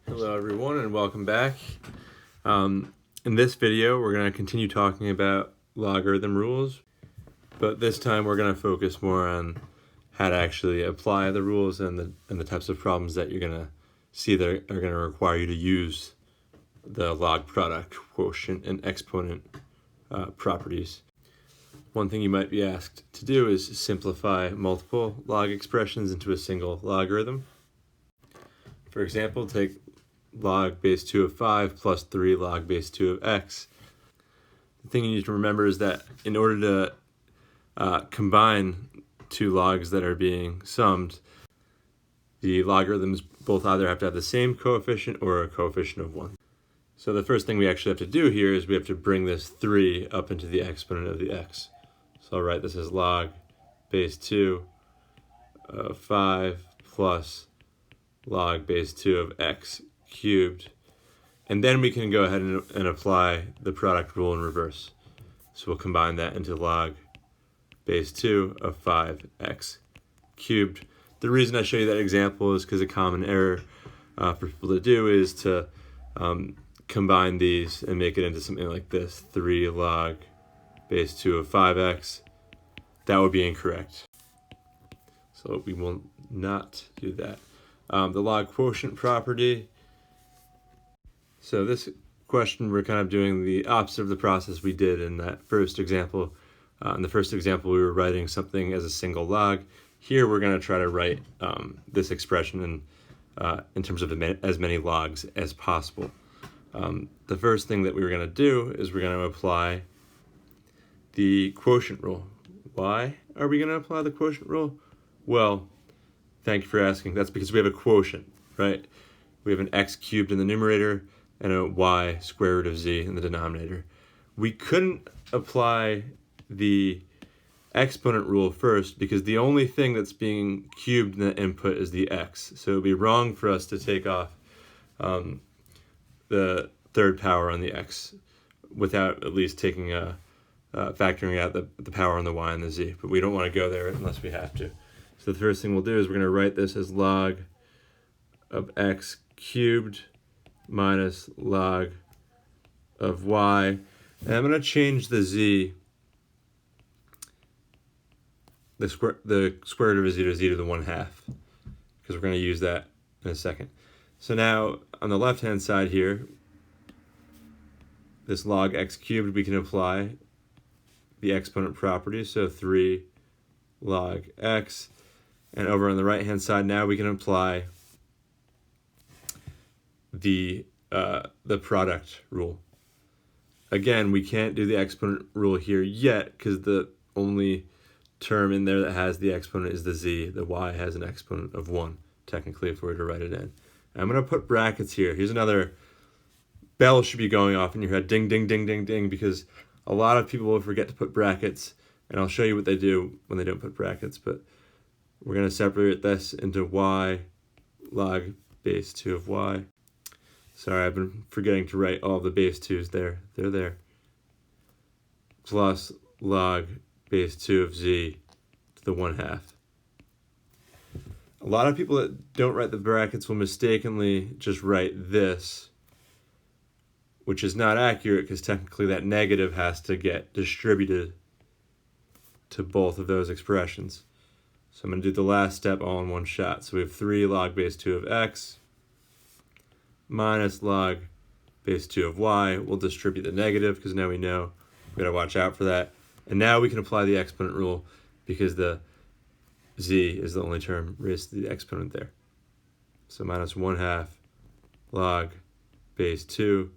Hello everyone and welcome back. In this video we're going to continue talking about logarithm rules, but this time we're going to focus more on how to actually apply the rules and the types of problems that you're going to see that are going to require you to use the log product, quotient, and exponent properties. One thing you might be asked to do is simplify multiple log expressions into a single logarithm. For example, take log base 2 of 5 plus 3 log base 2 of x. The thing you need to remember is that in order to combine two logs that are being summed, the logarithms both either have to have the same coefficient or a coefficient of 1. So the first thing we actually have to do here is we have to bring this 3 up into the exponent of the x. So I'll write this as log base 2 of 5 plus log base 2 of x cubed. And then we can go ahead and apply the product rule in reverse. So we'll combine that into log base 2 of 5x cubed. The reason I show you that example is because a common error for people to do is to combine these and make it into something like this, 3 log base 2 of 5x. That would be incorrect. So we will not do that. The log quotient property. So this question, we're kind of doing the opposite of the process we did in that first example. In the first example, we were writing something as a single log. Here, we're going to try to write this expression in terms of as many logs as possible. The first thing that we were going to do is we're going to apply the quotient rule. Why are we going to apply the quotient rule? Well, thank you for asking. That's because we have a quotient, right? We have an x cubed in the numerator and a y square root of z in the denominator. We couldn't apply the exponent rule first because the only thing that's being cubed in the input is the x. So it would be wrong for us to take off the third power on the x without at least taking factoring out the power on the y and the z. But we don't want to go there unless we have to. So the first thing we'll do is we're going to write this as log of x cubed minus log of y. And I'm going to change the z, the square root of z to z to the 1/2, because we're going to use that in a second. So now on the left hand side here, this log x cubed, we can apply the exponent property, so 3 log x. And over on the right hand side now we can apply the product rule. Again, we can't do the exponent rule here yet because the only term in there that has the exponent is the z. The y has an exponent of 1, technically, if we were to write it in. And I'm going to put brackets here. Here's another bell should be going off in your head, ding, ding, ding, ding, ding, because a lot of people will forget to put brackets, and I'll show you what they do when they don't put brackets, but we're going to separate this into y log base 2 of y. Sorry, I've been forgetting to write all the base 2's there. They're there. Plus log base 2 of z to the 1/2. A lot of people that don't write the brackets will mistakenly just write this, which is not accurate because technically that negative has to get distributed to both of those expressions. So I'm going to do the last step all in one shot. So we have 3 log base 2 of x minus log base 2 of y. We'll distribute the negative because now we know we've got to watch out for that. And now we can apply the exponent rule because the z is the only term raised to the exponent there. So minus 1/2 log base 2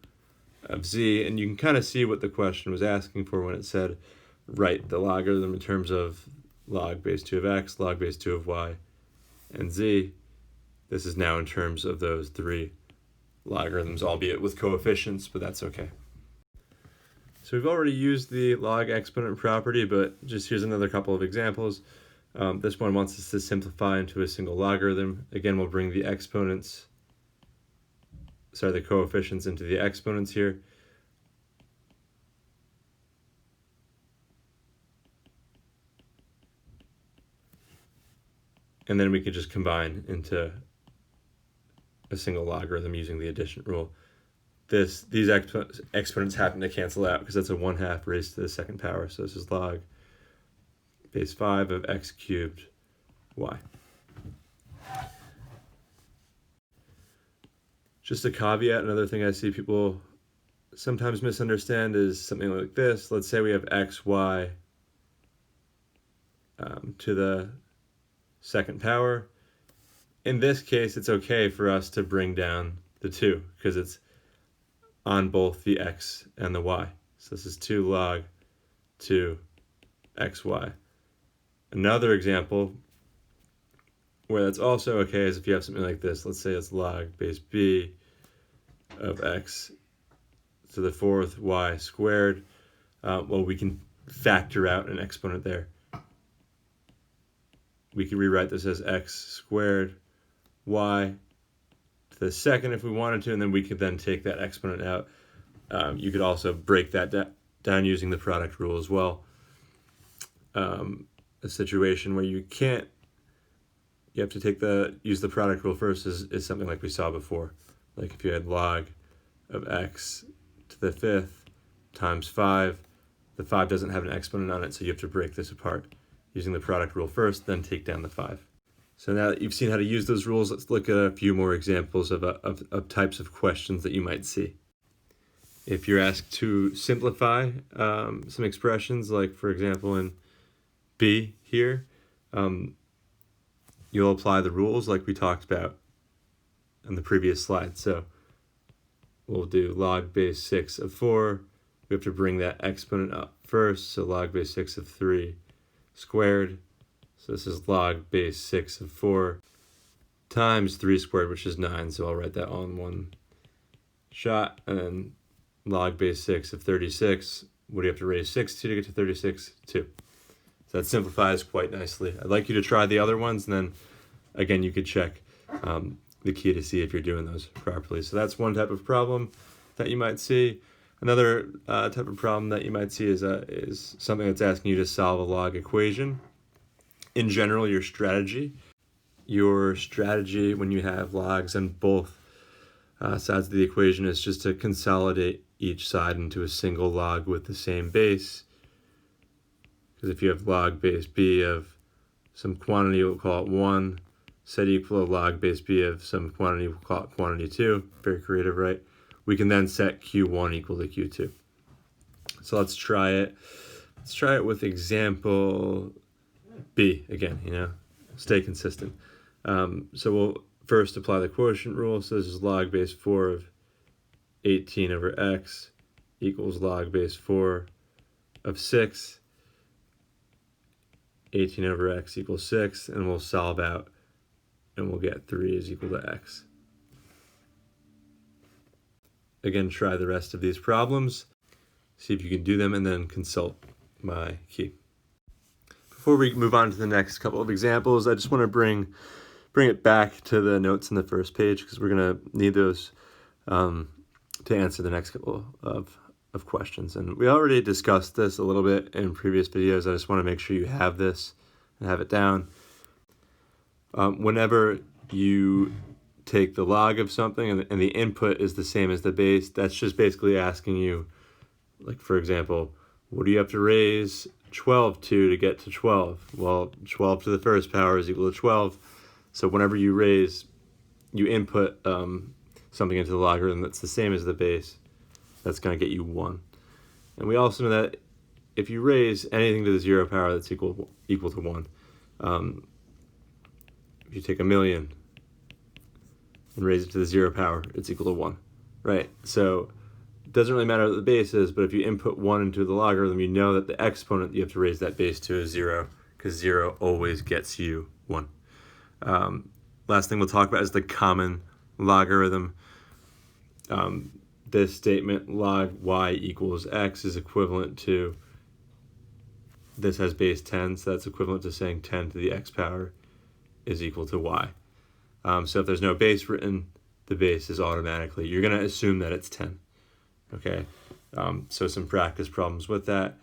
of z. And you can kind of see what the question was asking for when it said write the logarithm in terms of log base 2 of x, log base 2 of y, and z. This is now in terms of those 3 logarithms, albeit with coefficients, but that's okay. So we've already used the log exponent property, but just here's another couple of examples. This one wants us to simplify into a single logarithm. Again, we'll bring the coefficients into the exponents here. And then we could just combine into a single logarithm using the addition rule. These exponents happen to cancel out because that's a 1/2 raised to the second power. So this is log base 5 of x cubed y. Just a caveat, another thing I see people sometimes misunderstand is something like this. Let's say we have xy to the second power. In this case, it's okay for us to bring down the 2 because it's on both the x and the y. So this is 2 log 2 xy. Another example where that's also okay is if you have something like this. Let's say it's log base b of x to the 4th y squared. Well, we can factor out an exponent there. We can rewrite this as x squared y to the second if we wanted to, and then we could then take that exponent out. You could also break that down using the product rule as well. A situation where you have to use the product rule first is something like we saw before. Like if you had log of x to the 5th times 5, the 5 doesn't have an exponent on it, so you have to break this apart using the product rule first, then take down the 5. So now that you've seen how to use those rules, let's look at a few more examples of types of questions that you might see. If you're asked to simplify some expressions, like for example in B here, you'll apply the rules like we talked about in the previous slide. So we'll do log base 6 of 4. We have to bring that exponent up first, so log base 6 of 3 squared. So this is log base 6 of 4 times 3 squared, which is 9. So I'll write that all in one shot. And then log base 6 of 36. What do you have to raise 6 to get to 36? 2. So that simplifies quite nicely. I'd like you to try the other ones, and then again you could check the key to see if you're doing those properly. So that's one type of problem that you might see. Another type of problem that you might see is something that's asking you to solve a log equation. In general, your strategy when you have logs on both sides of the equation is just to consolidate each side into a single log with the same base. Because if you have log base b of some quantity, we'll call it 1, set equal to log base b of some quantity, we'll call it quantity 2. Very creative, right? We can then set q1 equal to q2. So let's try it. Let's try it with example b again, stay consistent. So we'll first apply the quotient rule. So this is log base 4 of 18 over x equals log base 4 of 6. 18 over x equals 6, and we'll solve out, and we'll get 3 is equal to x. Again, try the rest of these problems, see if you can do them, and then consult my key. Before we move on to the next couple of examples, I just want to bring it back to the notes in the first page, because we're going to need those to answer the next couple of questions. And we already discussed this a little bit in previous videos. I just want to make sure you have this and have it down. Whenever you take the log of something and the input is the same as the base, that's just basically asking you, like for example, what do you have to raise 12 to get to 12? Well, 12 to the first power is equal to 12. So whenever you input something into the logarithm that's the same as the base, that's going to get you 1. And we also know that if you raise anything to the 0 power, that's equal to 1. If you take 1,000,000 and raise it to the 0 power, it's equal to 1, right? So it doesn't really matter what the base is, but if you input 1 into the logarithm, you know that the exponent you have to raise that base to is 0, because 0 always gets you 1. Last thing we'll talk about is the common logarithm. This statement, log y equals x, is equivalent to, this has base 10, so that's equivalent to saying 10 to the x power is equal to y. So if there's no base written, the base is automatically, you're going to assume that it's 10. Okay, so some practice problems with that.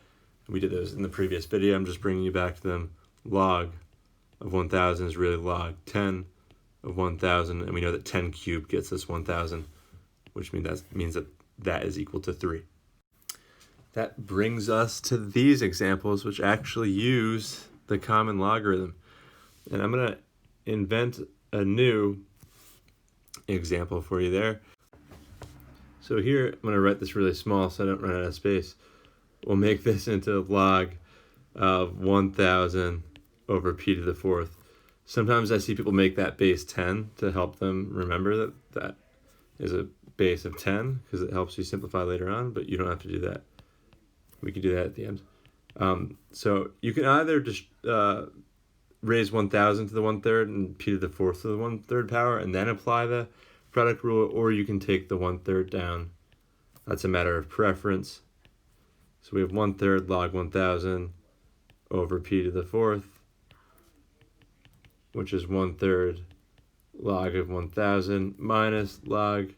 We did those in the previous video. I'm just bringing you back to them. Log of 1,000 is really log 10 of 1,000, and we know that 10 cubed gets us 1,000, which means that is equal to 3. That brings us to these examples, which actually use the common logarithm. And I'm going to invent a new example for you there. So here, I'm going to write this really small so I don't run out of space. We'll make this into log of 1,000 over p to the 4th. Sometimes I see people make that base 10 to help them remember that that is a base of 10 because it helps you simplify later on, but you don't have to do that. We can do that at the end. So you can either just raise 1,000 to the 1/3 and p to the 4th to the 1/3 power and then apply the product rule, or you can take the 1/3 down. That's a matter of preference. So we have 1/3 log 1,000 over p to the 4th, which is 1/3 log of 1,000 minus log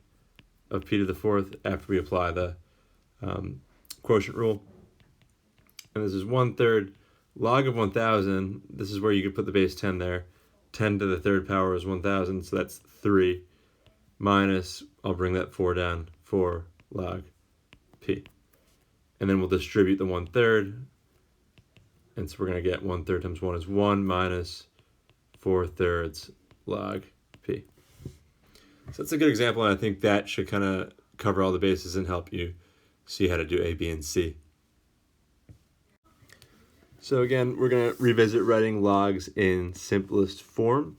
of p to the 4th after we apply the quotient rule. And this is 1/3 log of 1,000. This is where you could put the base 10 there. 10 to the 3rd power is 1,000, so that's 3 minus, I'll bring that 4 down, 4 log p. And then we'll distribute the 1/3. And so we're going to get 1/3 times 1 is 1 minus 4/3 log p. So that's a good example, and I think that should kind of cover all the bases and help you see how to do A, B, and C. So again, we're going to revisit writing logs in simplest form.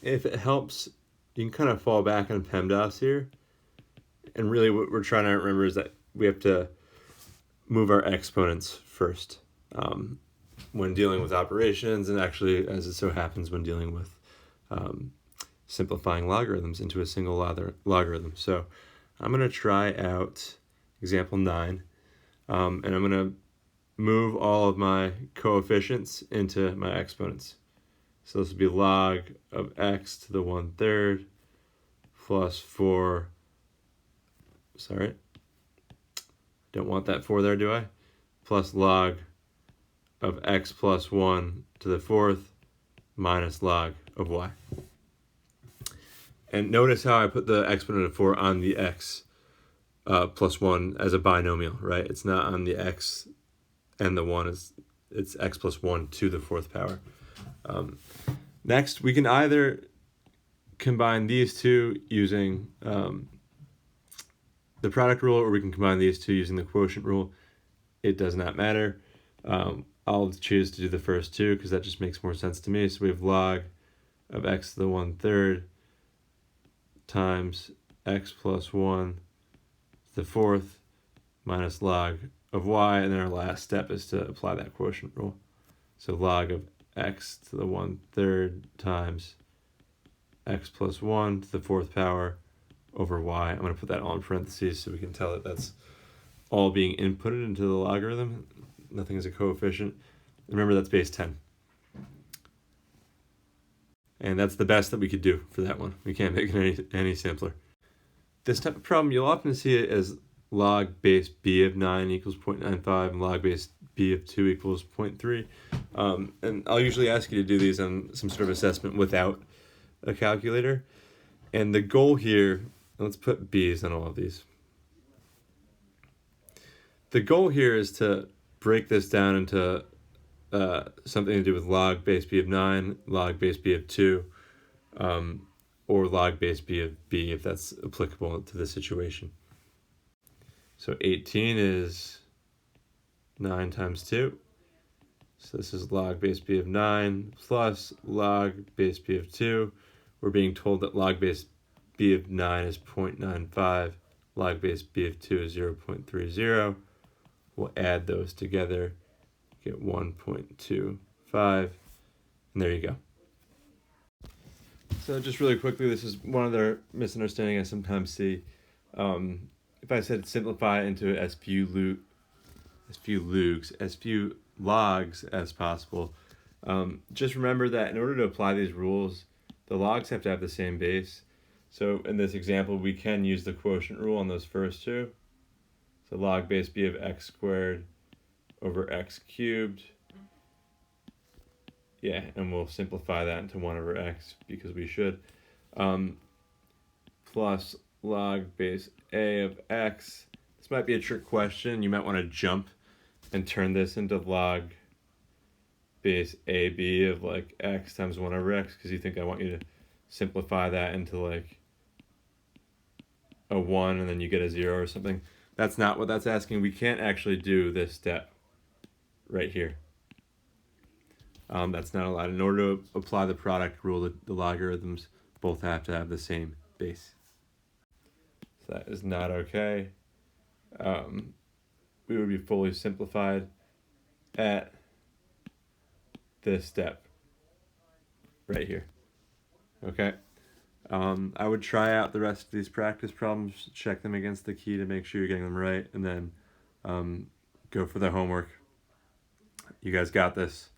If it helps, you can kind of fall back on PEMDAS here. And really what we're trying to remember is that we have to move our exponents first when dealing with operations, and actually, as it so happens, when dealing with simplifying logarithms into a single logarithm. So I'm going to try out example 9, and I'm going to move all of my coefficients into my exponents. So this will be log of x to the 1/3 plus 4, sorry, don't want that 4 there, do I? Plus log of x plus 1 to the 4th minus log of y. And notice how I put the exponent of 4 on the x plus 1 as a binomial, right? It's not on the x and the 1, it's x plus 1 to the 4th power. Next, we can either combine these two using the product rule, or we can combine these two using the quotient rule. It does not matter. I'll choose to do the first two because that just makes more sense to me. So we have log of x to the 1/3 times x plus 1 to the 4th minus log of y, and then our last step is to apply that quotient rule. So log of x to the 1/3 times x plus 1 to the 4th power over y. I'm going to put that all in parentheses so we can tell that that's all being inputted into the logarithm. Nothing is a coefficient. Remember, that's base 10. And that's the best that we could do for that one. We can't make it any simpler. This type of problem, you'll often see it as log base b of 9 equals 0.95 and log base b of 2 equals 0.3. And I'll usually ask you to do these on some sort of assessment without a calculator. And the goal here, let's put b's on all of these. The goal here is to break this down into something to do with log base b of 9, log base b of 2, or log base b of b if that's applicable to the situation. So 18 is 9 times 2. So this is log base b of 9 plus log base b of 2. We're being told that log base b of 9 is 0.95, log base b of 2 is 0.30. We'll add those together, get 1.25, and there you go. So just really quickly, this is one other misunderstanding I sometimes see. If I said simplify into as few logs as possible, just remember that in order to apply these rules, the logs have to have the same base. So in this example, we can use the quotient rule on those first two. So log base b of x squared over x cubed Yeah, and we'll simplify that into 1 over x because we should. Plus log base a of x. This might be a trick question. You might want to jump and turn this into log base ab of like x times 1 over x, because you think I want you to simplify that into like a 1 and then you get a 0 or something. That's not what that's asking. We can't actually do this step right here. That's not allowed. In order to apply the product rule, the logarithms both have to have the same base. So that is not okay. We would be fully simplified at this step right here. Okay. I would try out the rest of these practice problems, check them against the key to make sure you're getting them right, and then go for the homework. You guys got this.